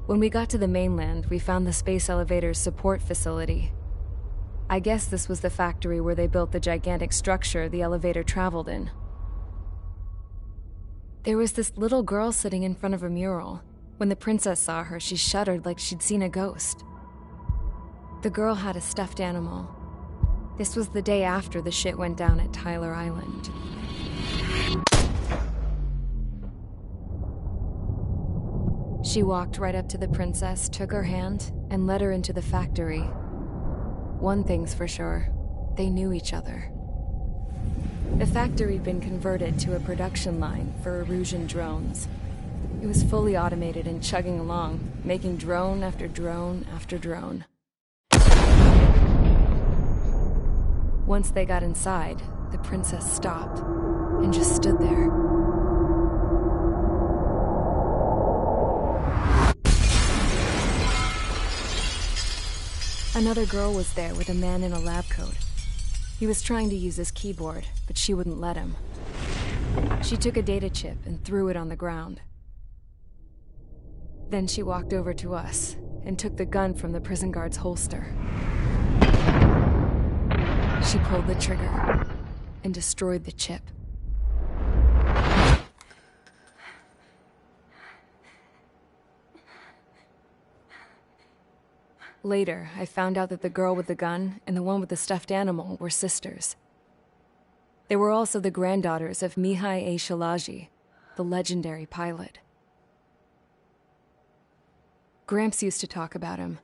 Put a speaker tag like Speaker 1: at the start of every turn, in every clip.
Speaker 1: When we got to the mainland, we found the space elevator's support facility. I guess this was the factory where they built the gigantic structure the elevator traveled in. There was this little girl sitting in front of a mural. When the princess saw her, she shuddered like she'd seen a ghost. The girl had a stuffed animal. This was the day after the shit went down at Tyler Island. She walked right up to the princess, took her hand, and led her into the factory. One thing's for sure, they knew each other. The factory'd been converted to a production line for Erusian drones. It was fully automated and chugging along, making drone after drone after drone. Once they got inside, the princess stopped and just stood there. Another girl was there with a man in a lab coat. He was trying to use his keyboard, but she wouldn't let him. She took a data chip and threw it on the ground. Then she walked over to us and took the gun from the prison guard's holster. She pulled the trigger and destroyed the chip. Later, I found out that the girl with the gun and the one with the stuffed animal were sisters. They were also the granddaughters of Mihai A. Shalaji, the legendary pilot. Gramps used to talk about him.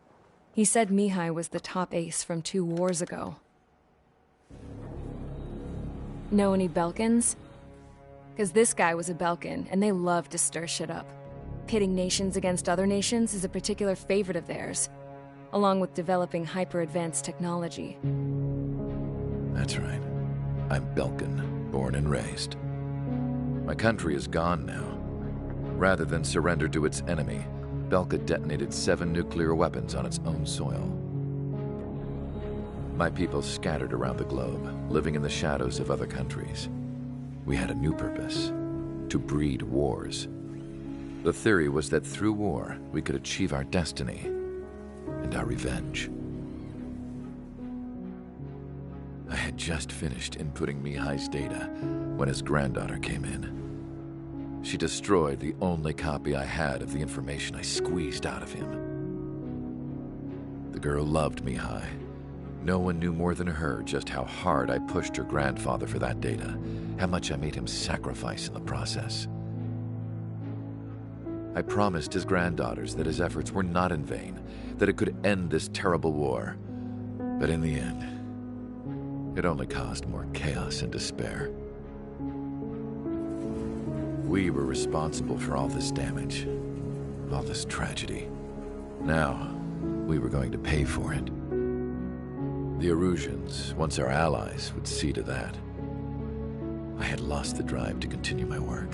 Speaker 1: He said Mihai was the top ace from 2 wars ago. Know any Belkans? Because this guy was a Belkan, and they love to stir shit up. Pitting nations against other nations is a particular favorite of theirs, along with developing hyper-advanced technology.
Speaker 2: That's right. I'm Belkan, born and raised. My country is gone now. Rather than surrender to its enemy, Belka detonated 7 nuclear weapons on its own soil. My people scattered around the globe, living in the shadows of other countries. We had a new purpose: to breed wars. The theory was that through war, we could achieve our destiny and our revenge. I had just finished inputting Mihai's data when his granddaughter came in. She destroyed the only copy I had of the information I squeezed out of him. The girl loved Mihai. No one knew more than her just how hard I pushed her grandfather for that data, how much I made him sacrifice in the process. I promised his granddaughters that his efforts were not in vain, that it could end this terrible war. But in the end, it only caused more chaos and despair. We were responsible for all this damage, all this tragedy. Now, we were going to pay for it. The Erusians, once our allies, would see to that. I had lost the drive to continue my work,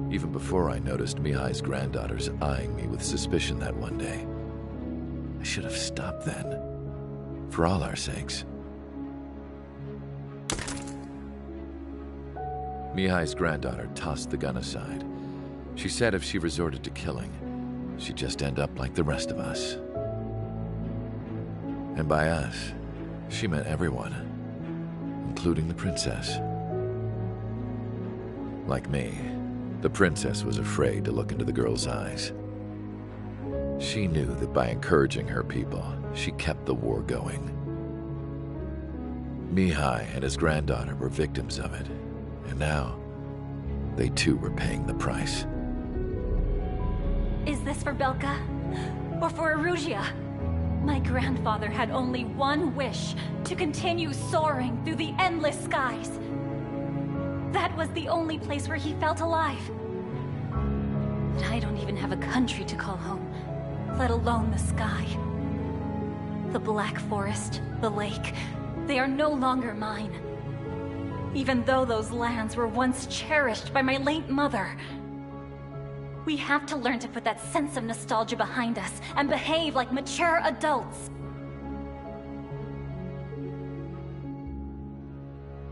Speaker 2: even before I noticed Mihai's granddaughters eyeing me with suspicion that one day. I should have stopped then, for all our sakes. Mihai's granddaughter tossed the gun aside. She said if she resorted to killing, she'd just end up like the rest of us. And by us, she meant everyone, including the princess. Like me, the princess was afraid to look into the girl's eyes. She knew that by encouraging her people, she kept the war going. Mihai and his granddaughter were victims of it, and now they too were paying the price.
Speaker 3: Is this for Belka? Or for Erusia? My grandfather had only one wish: to continue soaring through the endless skies. That was the only place where he felt alive. But I don't even have a country to call home, let alone the sky. The Black Forest, the lake, they are no longer mine. Even though those lands were once cherished by my late mother. We have to learn to put that sense of nostalgia behind us and behave like mature adults.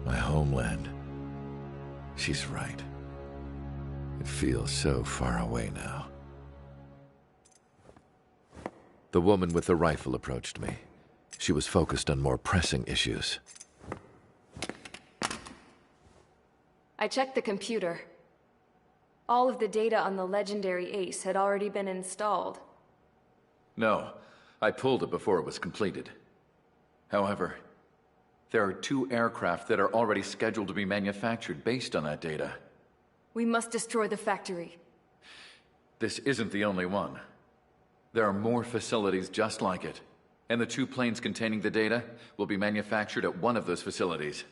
Speaker 2: My homeland. She's right. It feels so far away now. The woman with the rifle approached me. She was focused on more pressing issues.
Speaker 1: I checked the computer. All of the data on the legendary Ace had already been installed.
Speaker 4: No, I pulled it before it was completed. However, there are 2 aircraft that are already scheduled to be manufactured based on that data.
Speaker 1: We must destroy the factory.
Speaker 4: This isn't the only one. There are more facilities just like it, and the 2 planes containing the data will be manufactured at one of those facilities.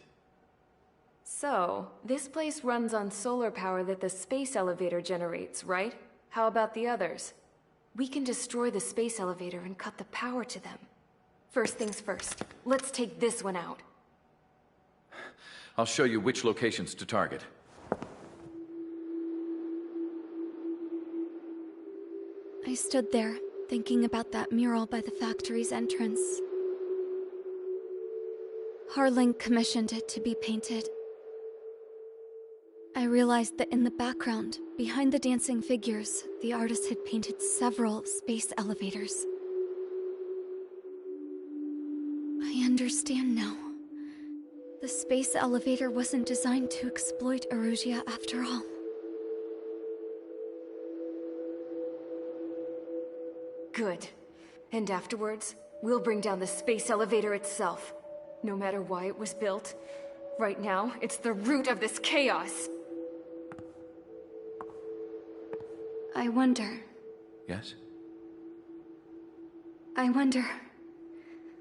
Speaker 1: So, this place runs on solar power that the space elevator generates, right? How about the others? We can destroy the space elevator and cut the power to them. First things first, let's take this one out.
Speaker 4: I'll show you which locations to target.
Speaker 5: I stood there, thinking about that mural by the factory's entrance. Harling commissioned it to be painted. I realized that in the background, behind the dancing figures, the artist had painted several space elevators. I understand now. The space elevator wasn't designed to exploit Erusia after all.
Speaker 1: Good. And afterwards, we'll bring down the space elevator itself. No matter why it was built, right now, it's the root of this chaos.
Speaker 5: I wonder,
Speaker 4: Yes?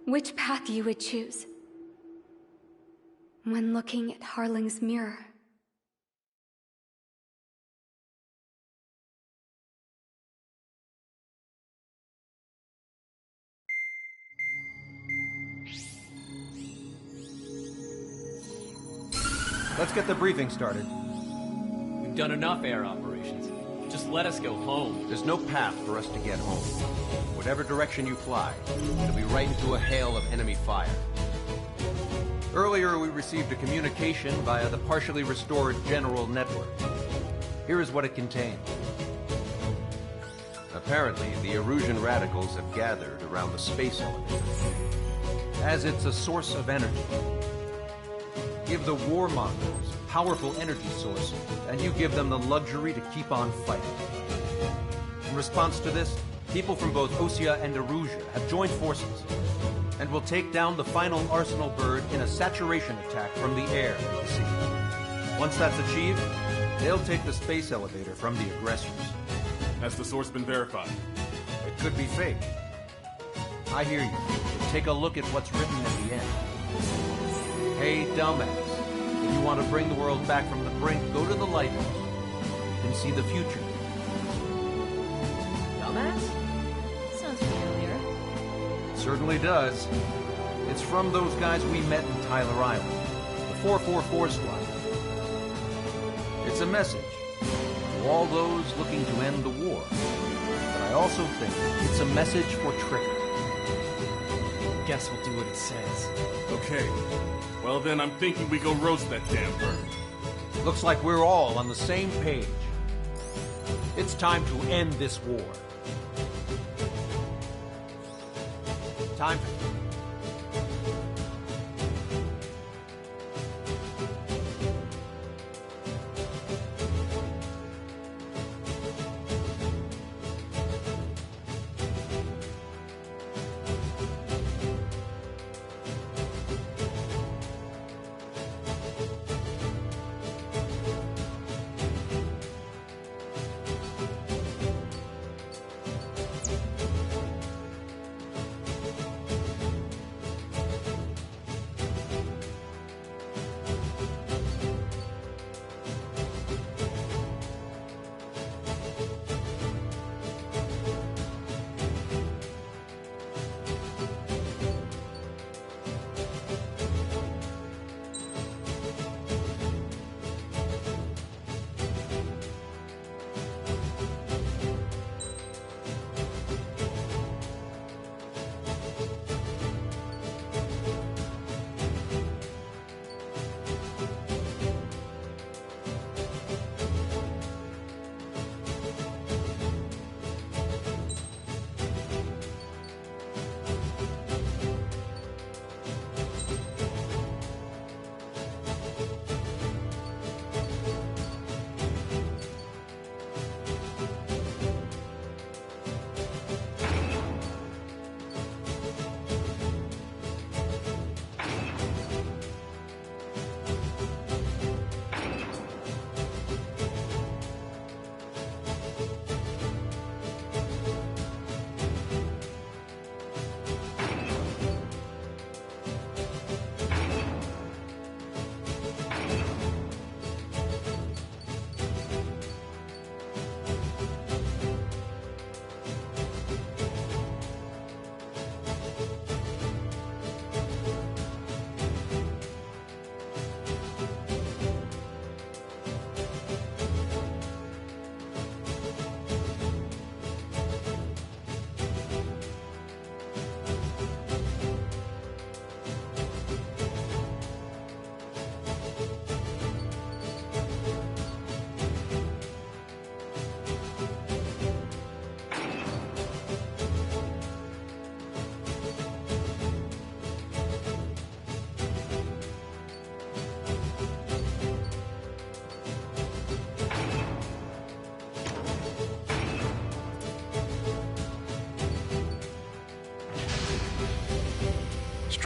Speaker 5: which path you would choose when looking at Harling's mirror.
Speaker 6: Let's get the briefing started.
Speaker 7: We've done enough air operations. Just let us go home.
Speaker 6: There's no path for us to get home. Whatever direction you fly, it'll be right into a hail of enemy fire. Earlier, we received a communication via the partially restored general network. Here is what it contained. Apparently, the Erusian radicals have gathered around the space elevator, as it's a source of energy. Give the warmongers a powerful energy source, and you give them the luxury to keep on fighting. In response to this, people from both Osea and Erusia have joined forces, and will take down the final Arsenal bird in a saturation attack from the air and the sea. Once that's achieved, they'll take the space elevator from the aggressors.
Speaker 8: Has the source been verified?
Speaker 6: It could be fake. I hear you. Take a look at what's written at the end. Hey, dumbass. If you want to bring the world back from the brink, go to the lighthouse. You can see the future.
Speaker 3: Dumbass? Sounds familiar.
Speaker 6: It certainly does. It's from those guys we met in Tyler Island. The 444 Squad. It's a message to all those looking to end the war. But I also think it's a message for trickery.
Speaker 7: Guess we'll do what it says.
Speaker 8: Okay. Well then, I'm thinking we go roast that damn bird.
Speaker 6: Looks like we're all on the same page. It's time to end this war. Time to...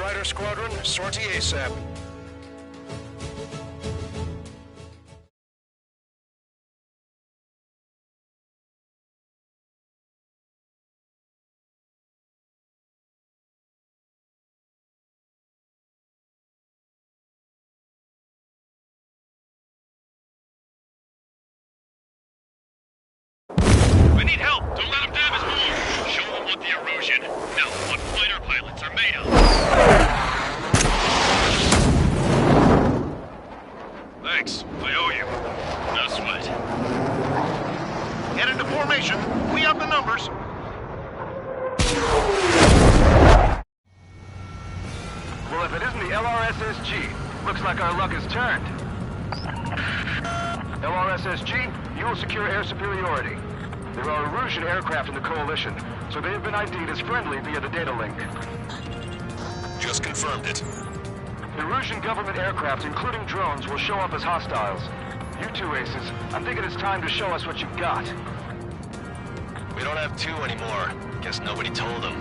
Speaker 9: Strider Squadron, sortie ASAP.
Speaker 10: We need help! Don't let them damage more! Show them what the erosion, no, what fighter pilots are made of! Thanks, I owe you. No sweat.
Speaker 9: Get into formation. We have the numbers.
Speaker 11: Well, if it isn't the LRSSG, looks like our luck has turned. LRSSG, you will secure air superiority. There are Erusian aircraft in the Coalition, so they have been ID'd as friendly via the data link.
Speaker 9: Just confirmed it.
Speaker 11: Erusian government aircraft, including drones, will show up as hostiles. You two aces, I'm thinking it's time to show us what you've got.
Speaker 10: We don't have two anymore. Guess nobody told them.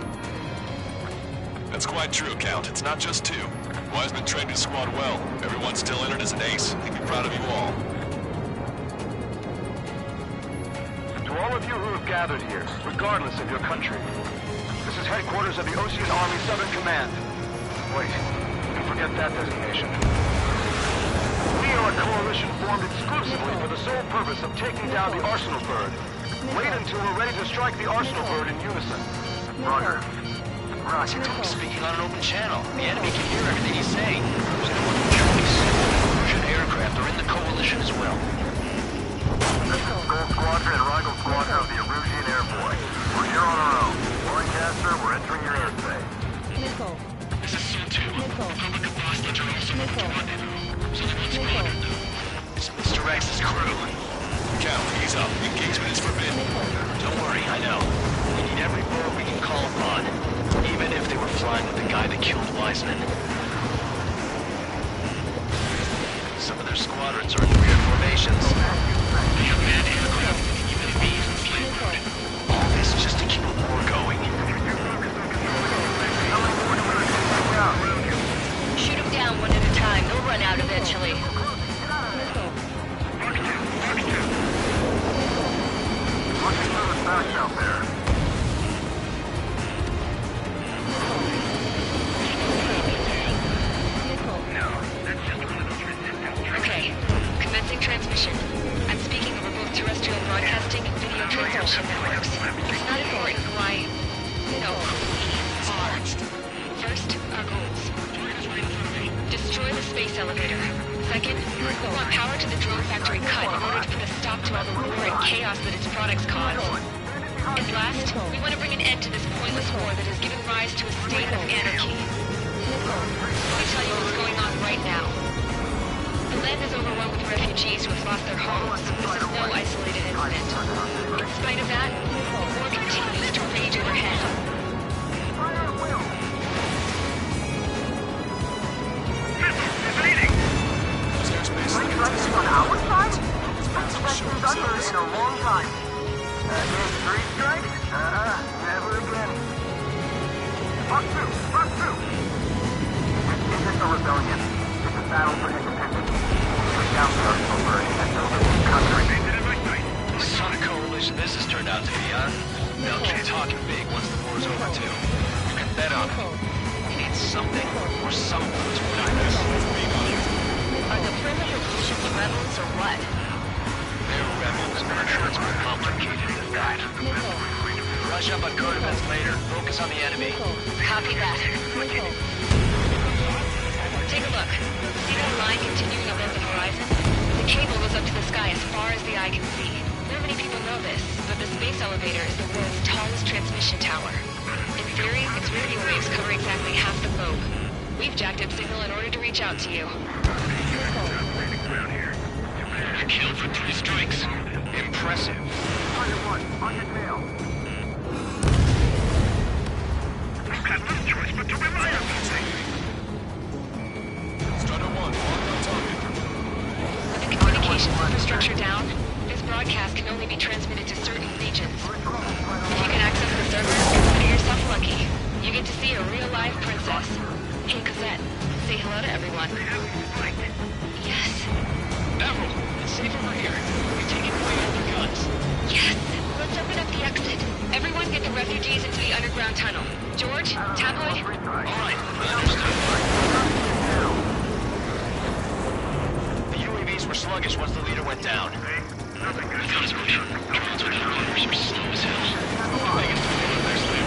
Speaker 9: That's quite true, Count. It's not just two. Wiseman trained his squad well. Everyone's still in it as an ace. He'd be proud of you all.
Speaker 11: To all of you who have gathered here, regardless of your country, this is headquarters of the Ocean Army Southern Command. Wait, don't forget that designation. We are a coalition formed exclusively for the sole purpose of taking down the Arsenal Bird. Wait until we're ready to strike the Arsenal Bird in unison. Roger.
Speaker 10: Roger, he's speaking on an open channel. The enemy can hear everything he's saying. There's no other choice. Erusian aircraft are in the Coalition as well.
Speaker 11: This is Gold Squadron and Rigel Squadron of the Erusian Air Force. We're here on our own. Lancaster, we're entering your airspace.
Speaker 5: Missile.
Speaker 10: This is Sul-2. Public apostles are also wanted. So the one squadron, though. It's Mr. X's crew.
Speaker 9: Count, ease up. Engagement is forbidden.
Speaker 10: Don't worry, I know. We need every boat we can call upon. Even if they were flying with the guy that killed Wiseman. Some of their squadrons are in weird formations. They have manned aircraft with even bees and slave mode. All this just to keep a war going.
Speaker 3: Shoot them down one at a time. They'll run out eventually.
Speaker 11: Looking for the back out there.
Speaker 3: Okay, commencing transmission. I'm speaking over both terrestrial broadcasting and video transmission networks. It's not important who I know who we are. First, our goals. Destroy the space elevator. Second, we want power to the drone factory cut in order to put a stop to all the war and chaos that its products cause. And last, we want to bring an end to this pointless war that has given rise to a state of anarchy. Let me tell you what's going on right now. The land is overwhelmed with refugees who have lost their homes. This is no isolated incident. In spite of that, the war continues to rage overhead.
Speaker 11: On our side? That's in a long time. Three strikes? Never again. Fuck through! This isn't a rebellion. It's a battle for independence. Bring down the Arsenal Bird and build a new country.
Speaker 10: The sort of coalition this has turned out to be, huh? They'll keep talking big once the war's over, too. You can bet on it. We need something or someone to unite us.
Speaker 3: Are the perimeter Russians rebels or what?
Speaker 10: They're rebels, but I'm sure it's more complicated than that. Rush up on code events later. Focus on the enemy.
Speaker 3: Copy that. Take a look. See that line continuing above the horizon? The cable goes up to the sky as far as the eye can see. Not many people know this, but the space elevator is the world's tallest transmission tower. In theory, its radio waves cover exactly half the globe. We've jacked up signal in order to reach out to you.
Speaker 10: Killed for 3 strikes. Impressive.
Speaker 11: On your tail.
Speaker 10: We've got no choice but to rely on something.
Speaker 9: Strider 1, on target.
Speaker 3: With the communications infrastructure down, this broadcast can only be transmitted to certain regions. If you can access the server, consider yourself lucky. You get to see a real live princess.
Speaker 12: Hey, Cosette. Say hello to everyone. Yes.
Speaker 10: Avril, it's safe over here. We're taking away all their guns.
Speaker 12: Yes. Let's open up the exit. Everyone get the refugees into the underground tunnel. George, Tabloid?
Speaker 10: All right, understood. The UAVs were sluggish once the leader went down.
Speaker 11: Nothing good.
Speaker 10: Guns moving. Drones within kilometers are slow as hell. Megan's moving to the next layer.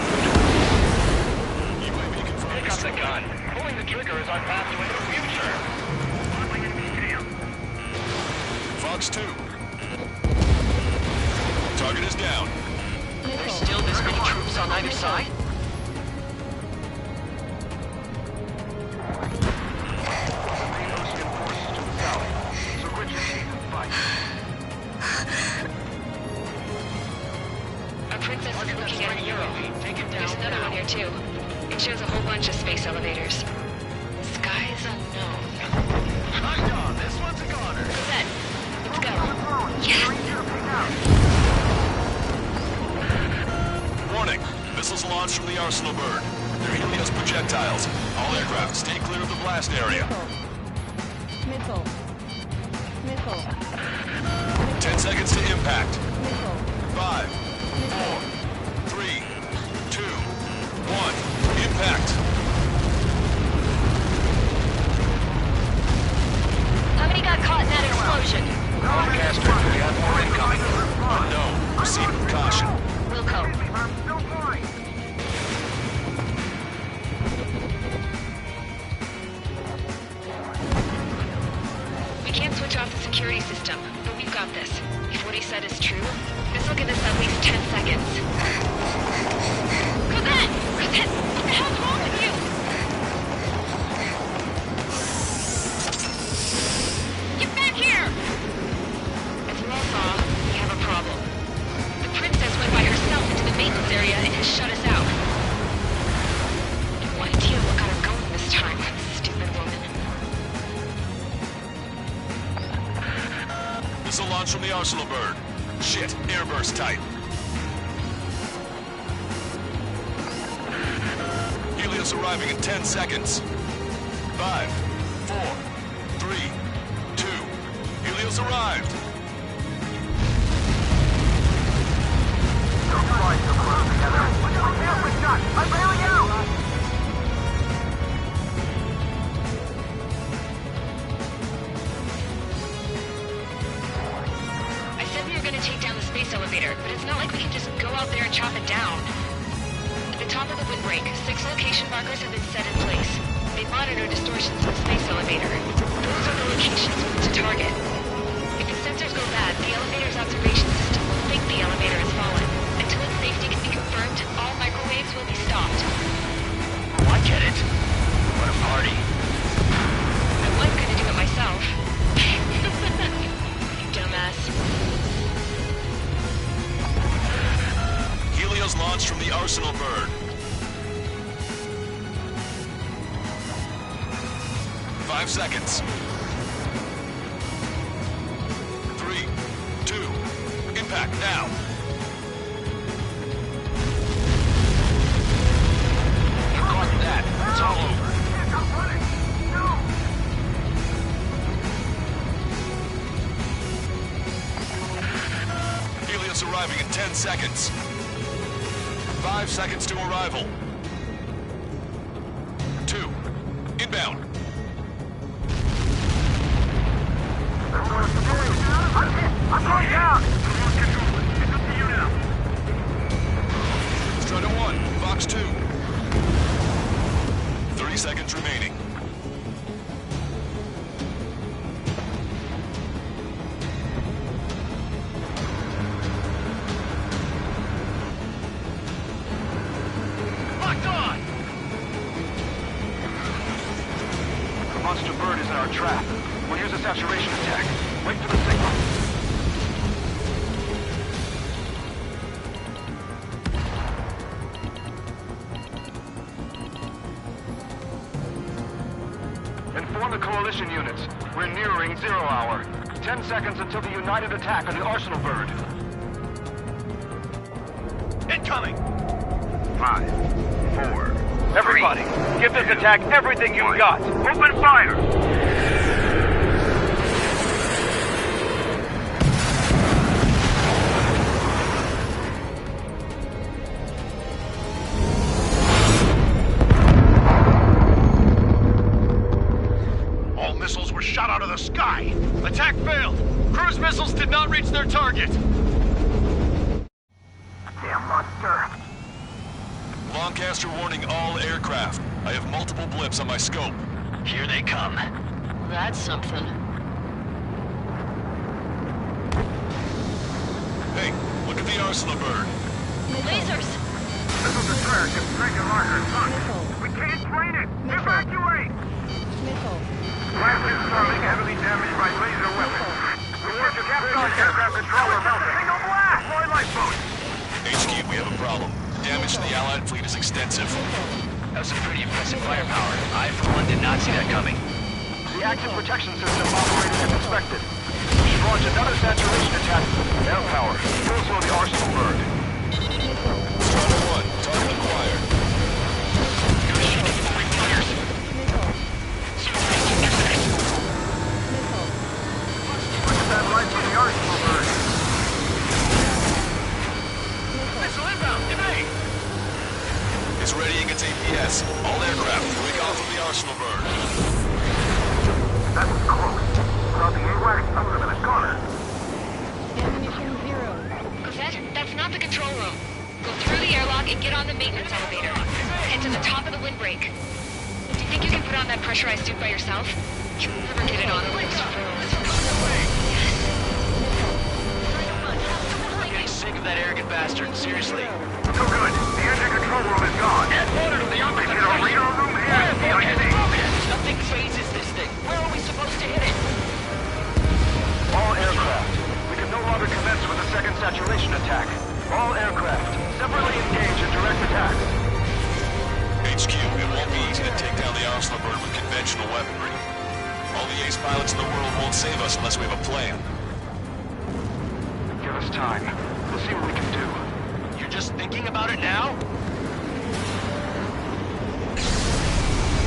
Speaker 10: UAV confirmed.
Speaker 11: Pick up the gun. Pulling the trigger is our path to a new future.
Speaker 9: Fox 2. Target is down.
Speaker 10: There's still this many troops on either side?
Speaker 12: Our princess is looking at a UAV. There's another one here too. It shows a whole bunch of space elevators. Skies unknown.
Speaker 10: This one's a goner.
Speaker 12: Cosette, let's go. Yes!
Speaker 9: Warning. Missiles launched from the Arsenal bird. They're Helios projectiles. All aircraft, stay clear of the blast area.
Speaker 13: Missile.
Speaker 9: 10 seconds to impact. 5, 4, 3, 2, 1. Impact.
Speaker 3: How many got caught in that explosion?
Speaker 11: Broadcaster, we have more incoming.
Speaker 9: Unknown. Proceed with caution.
Speaker 12: Wilco. We can't switch off the security system, but we've got this. If what he said is true, this will give us at least 10 seconds. Cosette! Cosette! What the hell's wrong with you? Get back here! As you all saw, we have a problem. The princess went by herself into the maintenance area and has shut us out. No idea what got her going this time, stupid woman.
Speaker 9: Missile launch from the Arsenal bird. Shit, airburst type. Helios arriving in 10 seconds. 5, 4, 3, 2. Helios arrived.
Speaker 11: I'm bailing out!
Speaker 12: I said we were gonna take down the space elevator, but it's not like we can just go out there and chop it down. At the top of the windbreak, 6 location markers have been set in place. They monitor distortions in the space elevator. Those are the locations we need to target. If the sensors go bad, the elevator's observation system will think the elevator has fallen. Until its safety can be confirmed, all microwaves will be stopped.
Speaker 10: Oh, I get it. What a party.
Speaker 12: I was gonna do it myself. Dumbass.
Speaker 9: Helios launched from the Arsenal bird. 5 seconds. 3, 2, impact now.
Speaker 10: You caught that. It's all over.
Speaker 9: Helios arriving in 10 seconds. 5 seconds to arrival. 2, inbound.
Speaker 11: I'm going down!
Speaker 9: Strider 1, Fox 2. 30 seconds remaining.
Speaker 10: Locked on!
Speaker 11: The monster bird is in our trap. We'll use a saturation attack. Wait for the signal. Inform the coalition units. We're nearing 0 hour. 10 seconds until the united attack on the Arsenal bird.
Speaker 10: Incoming!
Speaker 11: 5, 4, Everybody, give this attack everything you've got. Open fire!
Speaker 9: All missiles were shot out of the sky. Attack failed. Cruise missiles did not reach their target.
Speaker 11: Damn monster.
Speaker 9: Lancaster warning all aircraft. I have multiple blips on my scope.
Speaker 10: Here they come. That's something.
Speaker 9: Hey, look at the arsenal bird.
Speaker 3: Lasers!
Speaker 11: Missile destroyer just drinking larger sun. We can't train it! Evacuate!
Speaker 13: Missile.
Speaker 11: Blast Starling heavily damaged by laser weapons. Report to Captain Aircraft Controller Melton. Single blast! Deploy lifeboats!
Speaker 9: HQ, we have a problem. Damage to the Allied fleet is extensive.
Speaker 10: That's some pretty impressive firepower. I, for one, did not see that coming.
Speaker 11: The active protection system operated as expected. We should launch another saturation attack. Air power. You'll slow the arsenal bird.
Speaker 9: Strata 1, target acquired.
Speaker 10: Negotiating for repairs.
Speaker 11: Look at that light from the arsenal bird.
Speaker 9: Missile inbound, evade! It's readying its APS. All aircraft, break off from the arsenal bird.
Speaker 11: That was close. Without the AWACS, I would have been a goner.
Speaker 13: Ammunition 0.
Speaker 12: Cosette, that's not the control room. Go through the airlock and get on the maintenance elevator. Head to the top of the windbreak. Do you think you can put on that pressurized suit by yourself? You'll never get it on over those rules.
Speaker 10: I'm getting sick of that arrogant bastard, seriously.
Speaker 11: No good. The engine control room is gone.
Speaker 10: Order to the
Speaker 11: They
Speaker 10: opposite
Speaker 11: hit a radar room and PIC.
Speaker 10: Nothing phases this thing. Where are we supposed to hit it?
Speaker 11: All aircraft. We can no longer commence with a second saturation attack. All aircraft, separately engage in direct attacks.
Speaker 9: HQ, it won't be easy to take down the arsenal bird with conventional weaponry. All the ace pilots in the world won't save us unless we have a plan.
Speaker 11: Give us time. We'll see what we can do.
Speaker 10: You're just thinking about it now?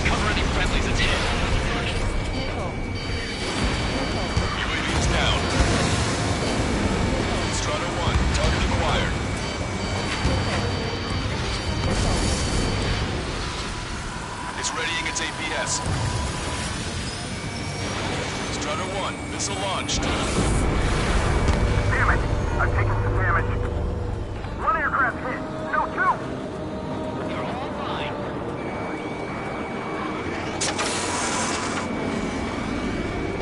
Speaker 10: Cover any friendlies it's hit.
Speaker 13: Missile.
Speaker 9: UAV is down. Strata 1, target acquired. It's readying its APS. Strata 1, missile launched.
Speaker 11: Damn it! I've taken some damage. One aircraft hit. No, two!
Speaker 10: You're all fine.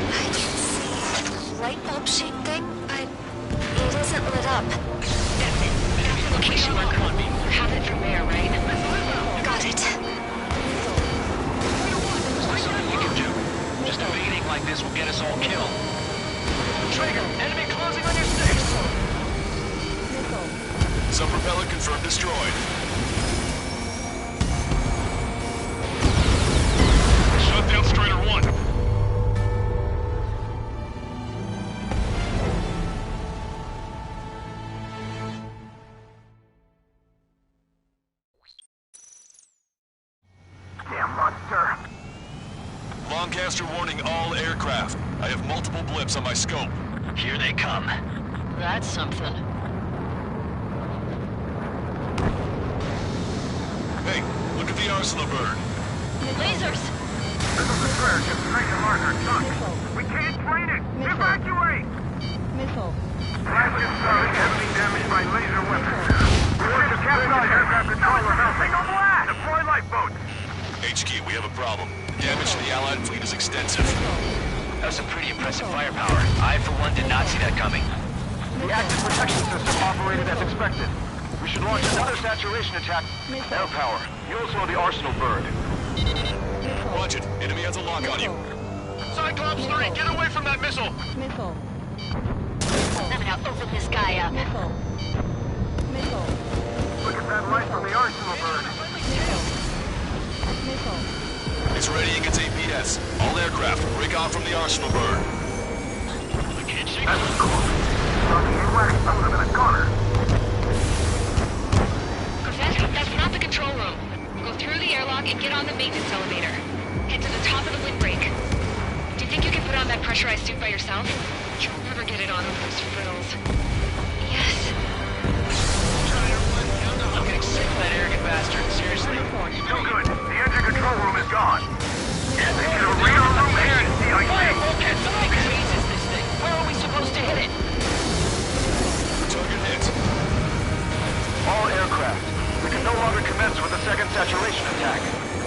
Speaker 5: I can see a light bulb shaped thing, but it isn't lit up.
Speaker 12: That's the location marker. You have it from there, right?
Speaker 5: Got it.
Speaker 10: There's something we can do. Just evading like this will get us all killed. Trigger, enemy closing on your six.
Speaker 9: Sub-propeller confirmed destroyed.
Speaker 8: Shut down Strider 1.
Speaker 11: Damn monster.
Speaker 9: Lancaster warning all aircraft. I have multiple blips on my scope.
Speaker 10: Here they come.
Speaker 12: That's something.
Speaker 9: Hey, look at the arsenal bird.
Speaker 3: Lasers!
Speaker 11: Missile destroyer just drinking larger sun. We can't train it! Evacuate!
Speaker 13: Missile.
Speaker 11: Blast Starling heavily damaged by laser weapons. Report to Captain Aircraft Controller Melton. Single blast! Deploy lifeboats!
Speaker 9: HQ, we have a problem. The damage to the Allied fleet is extensive.
Speaker 10: That's some pretty impressive firepower. I, for one, did not see that coming.
Speaker 11: The active protection system operated as expected. We should launch another saturation attack. Air power. You'll slow the arsenal bird.
Speaker 9: Watch it. Enemy has a lock on you.
Speaker 8: Cyclops 3, get away from that missile!
Speaker 13: Missile.
Speaker 12: I'm gonna open this guy up.
Speaker 13: Missile. Missile.
Speaker 11: Look at that light from the arsenal bird.
Speaker 13: Missile.
Speaker 9: It's readying its APS. All aircraft, break off from the arsenal bird.
Speaker 11: That was close. Without the AWACS, I would have been a goner.
Speaker 12: Cosette, that's not the control room. Go through the airlock valve? You'll never get it on with those frittles. Yes.
Speaker 10: I'm getting sick of that arrogant bastard, seriously.
Speaker 11: No good. The engine control room is gone. Get to the radar room and CIC.
Speaker 10: Okay, something raises this thing. Where are we supposed to hit it?
Speaker 9: Target hit.
Speaker 11: All aircraft. We can no longer commence with a second saturation attack.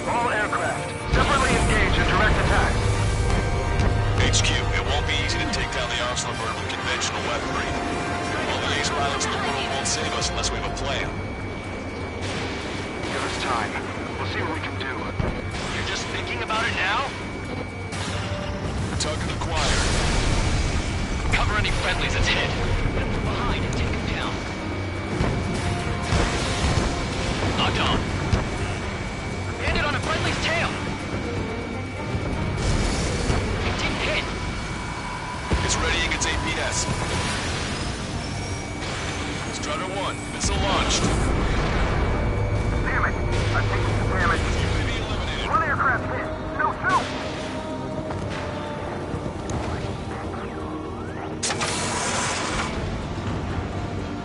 Speaker 11: All aircraft, separately engage in direct attack.
Speaker 9: HQ, it won't be easy to take down the arsenal bird with conventional weaponry. All the ace pilots in the world won't save us unless we have a plan.
Speaker 11: Give us time. We'll see what we can do.
Speaker 10: You're just thinking about it now?
Speaker 9: Target acquired.
Speaker 10: Cover any friendlies that's hit. Put them behind and take them down. Knocked on. Landed on a friendly's tail. It didn't hit.
Speaker 9: It's readying its APS. Strider 1, missile launched.
Speaker 11: Damn it. I think it's damage.
Speaker 9: UAV eliminated.
Speaker 11: One aircraft hit. No, two.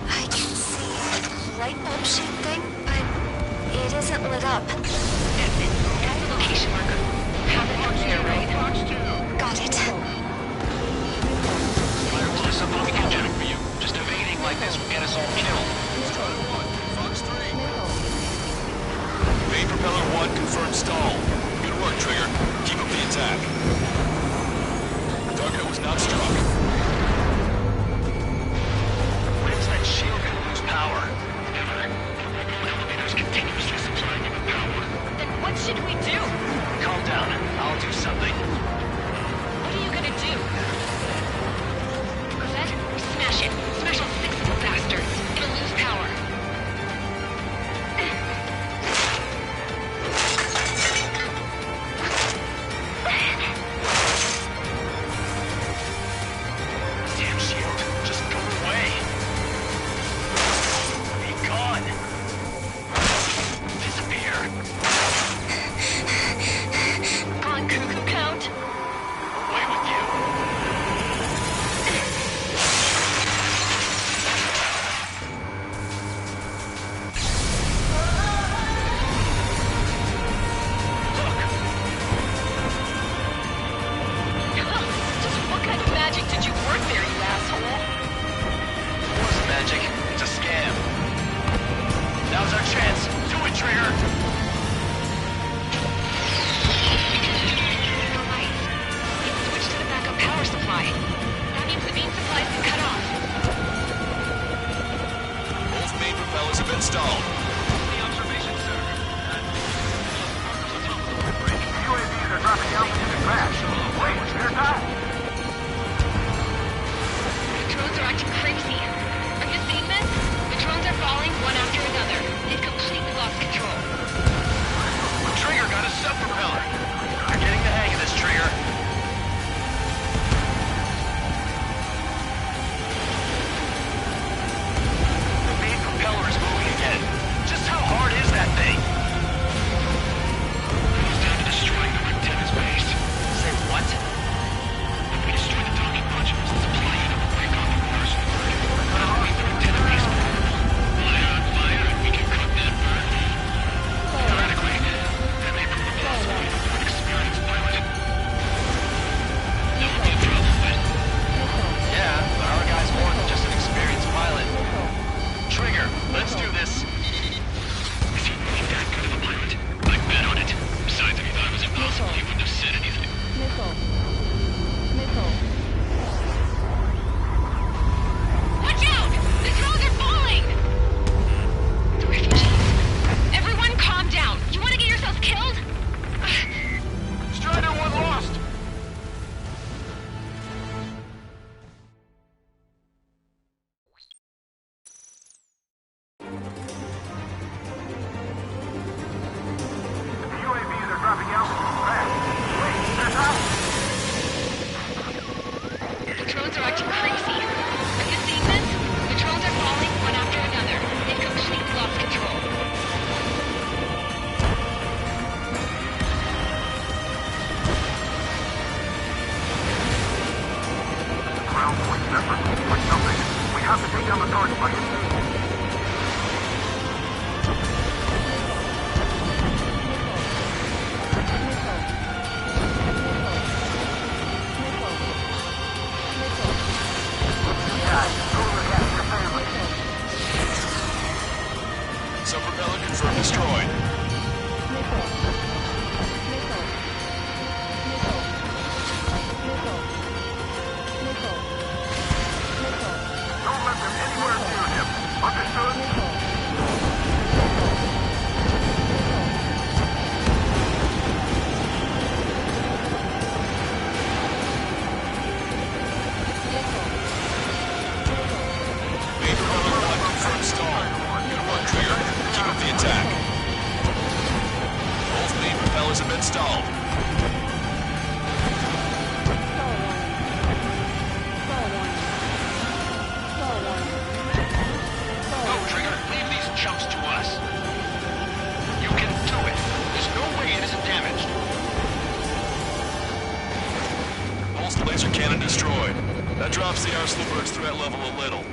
Speaker 5: I can see a light bulb shaped thing, but it isn't lit up.
Speaker 12: That's it. That's the location marker. Have it from there, right?
Speaker 5: Got it.
Speaker 10: There's something we can jack for you. Just evading like this will get us all killed.
Speaker 9: Strider 1, Fox 3. Main propeller 1 confirmed stall. Good work, Trigger. Keep up the attack. Target was not struck.
Speaker 10: When's that shield gonna lose power? Never. Elevator's continuously supplying you with power.
Speaker 12: Then what should we do?
Speaker 10: Calm down. I'll do something.
Speaker 12: What are you gonna do? Cosette, smash it. Smash all 6 of the bastards. It'll lose power.
Speaker 10: Damn shield. Just go away. Be gone. Disappear.
Speaker 12: On cuckoo count.
Speaker 10: Away with you.
Speaker 12: Just what kind of magic did you work there, you asshole?
Speaker 10: It wasn't magic. It's a scam. Now's our chance. Do it, Trigger.
Speaker 12: The lights. It's switched to the backup power supply. That means the main supply's been cut off.
Speaker 9: Both main propellers have been stalled.
Speaker 10: The observation center.
Speaker 11: UAVs are dropping altitude to crash. Wait, they're not.
Speaker 12: The drones are acting crazy. Are you seeing this? The drones are falling one after another. They've completely lost control.
Speaker 10: Trigger got a sub-propeller. You're getting the hang of this, Trigger.
Speaker 11: counterpoint effort or something. We have to take down the target by
Speaker 9: Sub-propeller confirmed destroyed.
Speaker 11: Don't let them anywhere near him. Understood?
Speaker 9: Main propeller one confirmed stall. Good work, Trigger. Keep up the attack. Both main propellers have been stalled.
Speaker 10: Go, Trigger. Leave these chumps to us. You can do it. There's no way it isn't damaged.
Speaker 9: Pulsed laser cannon destroyed. That drops the Arsenal Bird's threat level a little.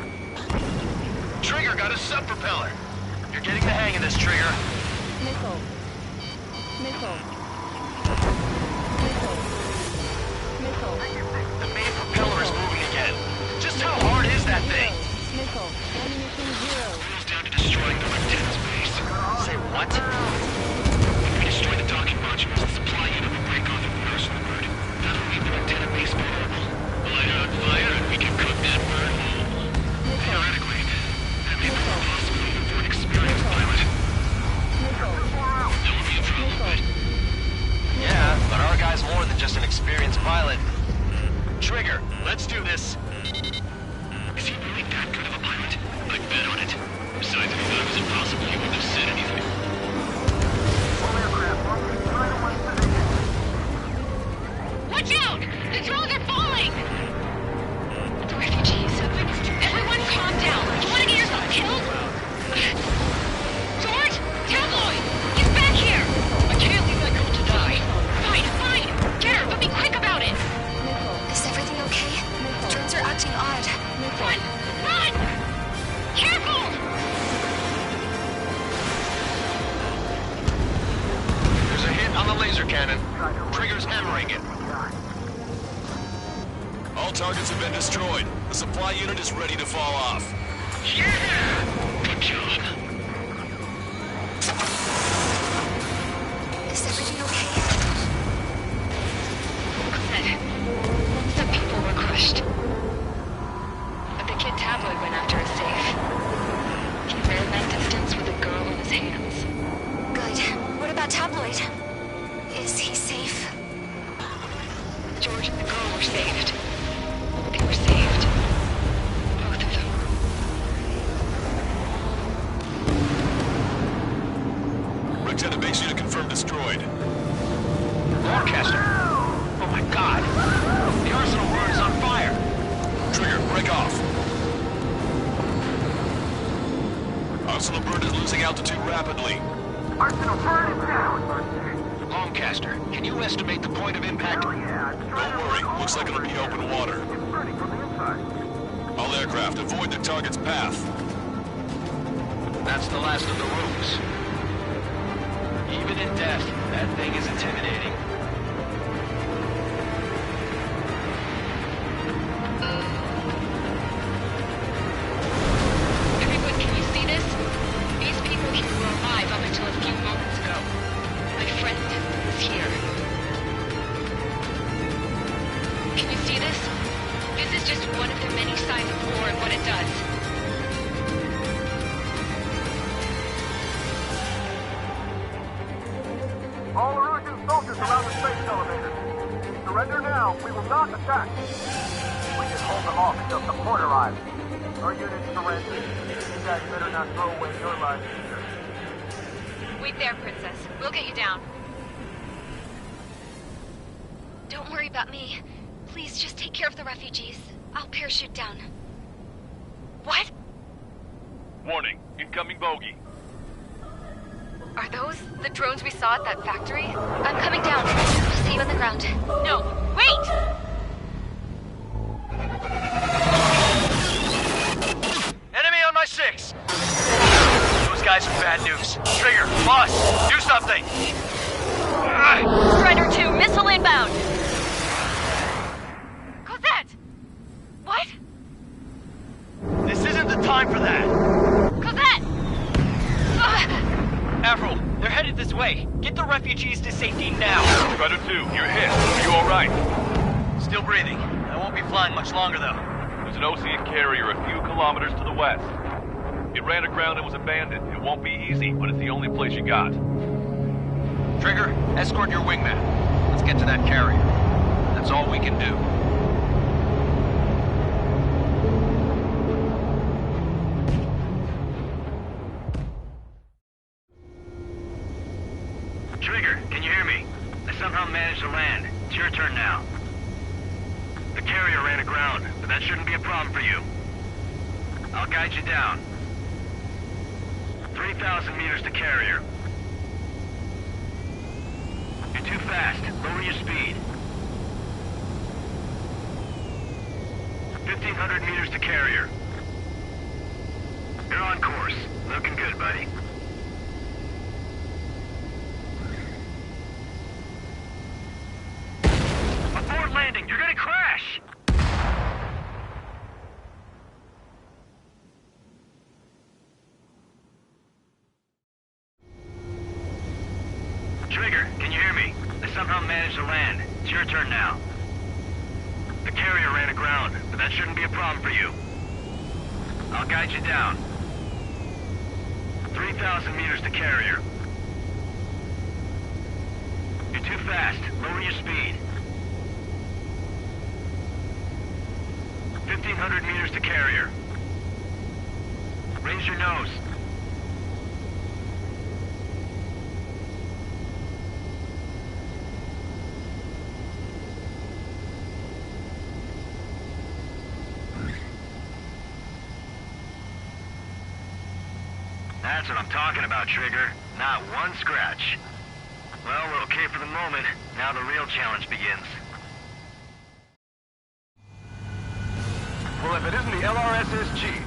Speaker 10: Trigger got a sub-propeller. You're getting the hang of this, Trigger.
Speaker 13: Missile. Missile. Missile.
Speaker 10: The main propeller is moving again. Just how hard is that thing?
Speaker 13: Missile. Ammunition 0.
Speaker 10: Boils down to destroying the lieutenant's base. Say what? If we destroy the docking modules, the supply unit will break off from the Arsenal Bird. That'll leave the lieutenant base vulnerable. Light it on fire and we can cook that bird whole. Theoretically, that may prove possible even for an experienced pilot. That would be a problem, but... Yeah, but our guy's more than just an experienced pilot. Trigger, let's do this. Is he really that good of a pilot? I'd bet on it. Besides, if he thought it was impossible, he wouldn't have said anything.
Speaker 12: Watch out! The drones are falling! The refugees. Everyone calm down. You want to get yourself killed? George? Tabloid! He's back here! I can't leave that girl to die. Fine. Care, but be quick about it! Is everything okay? The drones are acting odd. Run! Careful!
Speaker 10: There's a hit on the laser cannon. Trigger's hammering it.
Speaker 9: All targets have been destroyed. The supply unit is ready to fall off.
Speaker 10: Yeah! Good job.
Speaker 12: Is everything okay? Good. Some people were crushed. But the kid Tabloid went after a safe. He ran that distance with a girl in his hands. Good. What about Tabloid? Is he safe? George and the girl were saved. They were saved. Both of them.
Speaker 9: Lieutenant base unit confirmed destroyed.
Speaker 10: Lancaster! Oh my god! The Arsenal Bird is on fire!
Speaker 9: Trigger, break off. Arsenal Bird is losing altitude rapidly.
Speaker 11: Arsenal Bird is down!
Speaker 10: Lancaster, can you estimate the point of impact?
Speaker 11: Hell yeah,
Speaker 9: Don't worry, looks like it'll be open water.
Speaker 11: It's burning from the inside.
Speaker 9: All aircraft, avoid the target's path.
Speaker 10: That's the last of the rooms. Even in death, that thing is intimidating.
Speaker 12: Everyone, can you see this? These people here were alive up until a few moments ago. My friend is here. Can you see this? This is just one of the many signs of war and what it does.
Speaker 11: All Erusian soldiers around the space elevator. Surrender now. We will not attack. We can hold them off until support arrives. Our unit surrenders. You guys better not throw away your lives either.
Speaker 12: Wait there, Princess. We'll get you down. Don't worry about me. Please, just take care of the refugees. I'll parachute down. What?
Speaker 11: Warning. Incoming bogey.
Speaker 12: Are those the drones we saw at that factory? I'm coming down. I'll see you on the ground. No, wait!
Speaker 11: bad news. Trigger, boss, do something!
Speaker 12: Strider 2, missile inbound! Cosette! What?
Speaker 11: This isn't the time for that!
Speaker 12: Cosette!
Speaker 14: Avril, they're headed this way. Get the refugees to safety now.
Speaker 11: Strider 2, you're hit. Are you alright? Still breathing. I won't be flying much longer, though.
Speaker 15: There's an Osean carrier a few kilometers to the west. It ran aground and was abandoned. It won't be easy, but it's the only place you got.
Speaker 6: Trigger, escort your wingman. Let's get to that carrier. That's all we can do.
Speaker 11: Trigger, can you hear me? I somehow managed to land. It's your turn now. The carrier ran aground, but that shouldn't be a problem for you. I'll guide you down. 3,000 meters to carrier. You're too fast. Lower your speed. 1,500 meters to carrier. You're on course. Looking good, buddy. Abort landing! You're gonna crash! Trigger, can you hear me? I somehow managed to land. It's your turn now. The carrier ran aground, but that shouldn't be a problem for you. I'll guide you down. 3,000 meters to carrier. You're too fast. Lower your speed. 1,500 meters to carrier. Raise your nose. That's what I'm talking about, Trigger. Not one scratch. Well, we're okay for the moment. Now the real challenge begins. Well, if it isn't the LRSSG,